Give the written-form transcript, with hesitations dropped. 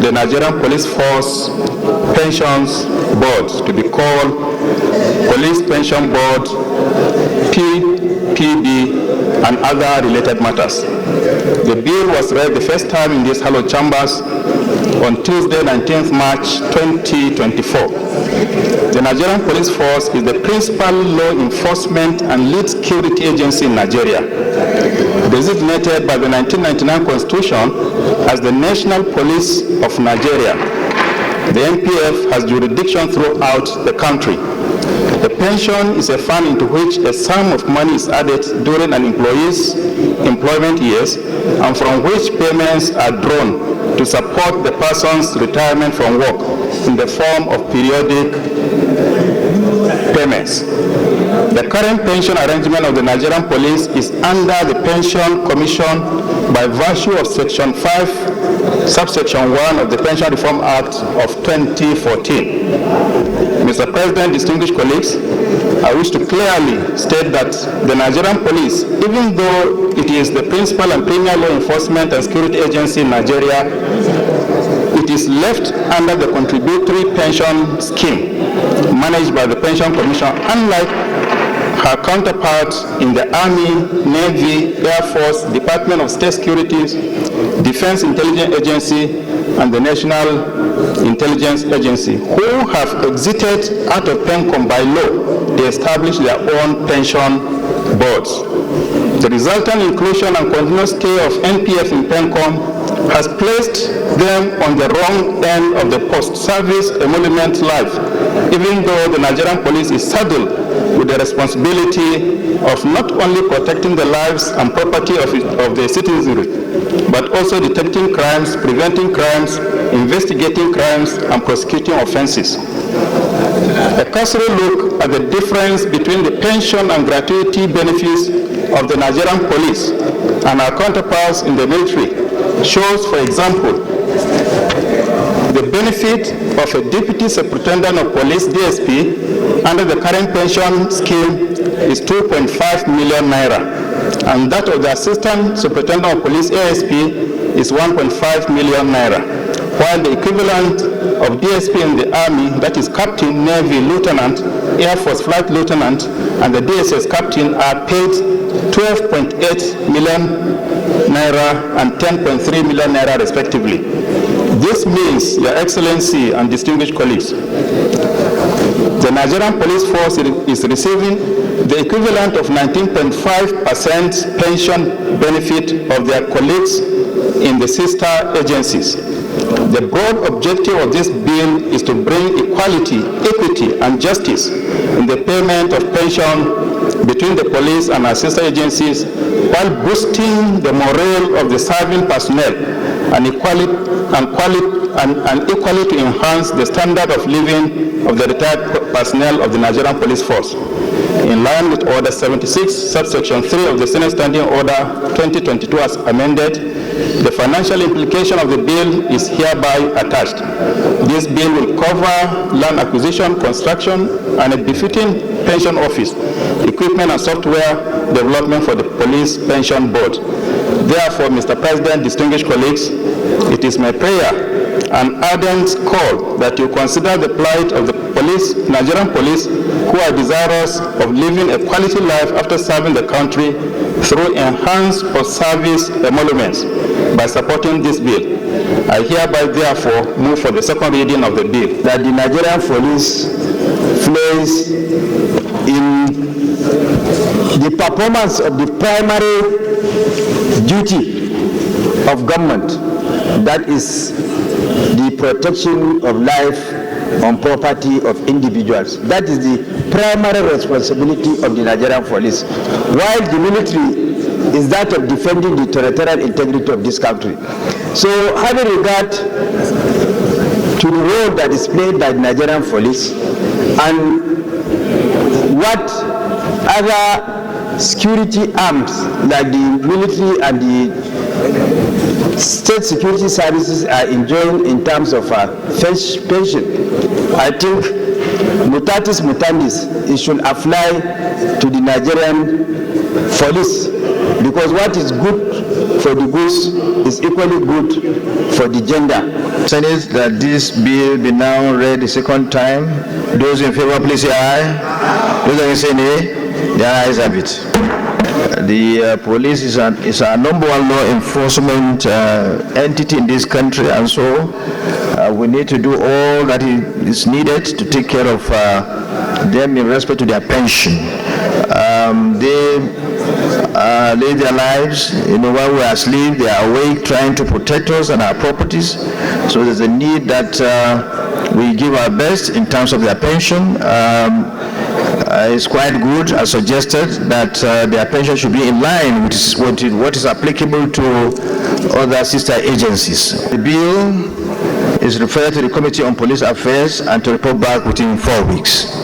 the Nigerian Police Force Pensions Board to be called Police Pension Board, PPB, and other related matters. The bill was read the first time in these hallowed chambers on Tuesday, 19th March 2024. The Nigerian Police Force is the principal law enforcement and lead security agency in Nigeria. Designated by the 1999 Constitution as the National Police of Nigeria, the NPF has jurisdiction throughout the country. The pension is a fund into which a sum of money is added during an employee's employment years and from which payments are drawn to support the person's retirement from work in the form of periodic payments. The current pension arrangement of the Nigerian Police is under the Pension Commission by virtue of Section 5, Subsection 1 of the Pension Reform Act of 2014. Mr. President, distinguished colleagues, I wish to clearly state that the Nigerian Police, even though it is the principal and premier law enforcement and security agency in Nigeria, it is left under the contributory pension scheme managed by the Pension Commission, unlike her counterparts in the Army, Navy, Air Force, Department of State Securities, Defense Intelligence Agency, and the National Intelligence Agency, who have exited out of PENCOM by law to establish their own pension boards. The resultant inclusion and continuous stay of NPF in PENCOM has placed them on the wrong end of the post-service emolument life, even though the Nigerian Police is saddled with the responsibility of not only protecting the lives and property of the citizenry, but also detecting crimes, preventing crimes, investigating crimes, and prosecuting offenses. A cursory look at the difference between the pension and gratuity benefits of the Nigerian Police and our counterparts in the military shows, for example, the benefit of a Deputy Superintendent of Police, DSP, under the current pension scheme is 2.5 million naira, and that of the Assistant Superintendent of Police, ASP, is 1.5 million naira, while the equivalent of DSP in the Army, that is Captain, Navy, Lieutenant, Air Force Flight Lieutenant, and the DSS Captain are paid 12.8 million naira and 10.3 million naira respectively. This means, Your Excellency and distinguished colleagues, the Nigerian Police Force is receiving the equivalent of 19.5% pension benefit of their colleagues in the sister agencies. The broad objective of this bill is to bring equality, equity, and justice in the payment of pension between the police and our sister agencies, while boosting the morale of the serving personnel and equally to enhance the standard of living of the retired personnel of the Nigerian Police Force. In line with Order 76, subsection 3 of the Senate Standing Order 2022 as amended, the financial implication of the bill is hereby attached. This bill will cover land acquisition, construction, and a befitting pension office, equipment and software development for the Police Pension Board. Therefore, Mr. President, distinguished colleagues, it is my prayer and ardent call that you consider the plight of the police, Nigerian police, who are desirous of living a quality life after serving the country through enhanced post-service emoluments by supporting this bill. I hereby therefore move for the second reading of the bill. That the Nigerian police plays in the performance of the primary duty of government, that is the protection of life and property of individuals. That is the primary responsibility of the Nigerian police, while the military is that of defending the territorial integrity of this country. So having regard to the role that is played by the Nigerian police and what other security arms like the military and the state security services are enjoying in terms of pension, I think mutatis mutandis, it should apply to the Nigerian police, because what is good for the goose is equally good for the gender. Senate, that this bill be now read the second time. Those in favor, please say aye. Those against say nay. The ayes have it. The police is our number one law enforcement entity in this country, and so we need to do all that is needed to take care of them in respect to their pension. They live their lives, while we are asleep, they are awake trying to protect us and our properties. So there's a need that we give our best in terms of their pension. It's quite good, as suggested, that their pension should be in line with what is applicable to other sister agencies. The bill is referred to the Committee on Police Affairs and to report back within 4 weeks.